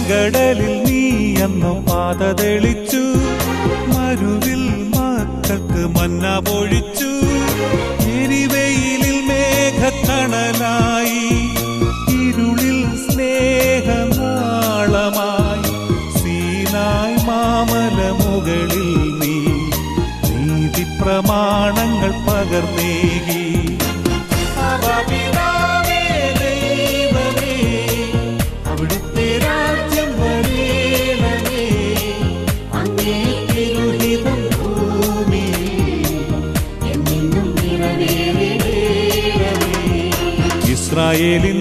ചെങ്കടലിൽ നീ അന്നു പാത തെളിച്ചു, മരുവിൽ മക്കൾക്ക് മന്ന പൊഴിച്ചു. എരിവെയിലിൽ മേഘക്കണലായി, ഇരുളിൽ സ്നേഹനാളമായി. സീനായ് മാമല മുകളിൽ നീ നീതി പ്രമാണങ്ങൾ പകർന്നേകി. അവിടുത്തെ രാജ്യം വരേണമേ, അങ്ങേ തിരുഹിതം ഭൂമിയിൽ എന്നെന്നും നിറവേറണമേ. ഇസ്രായേലിൻ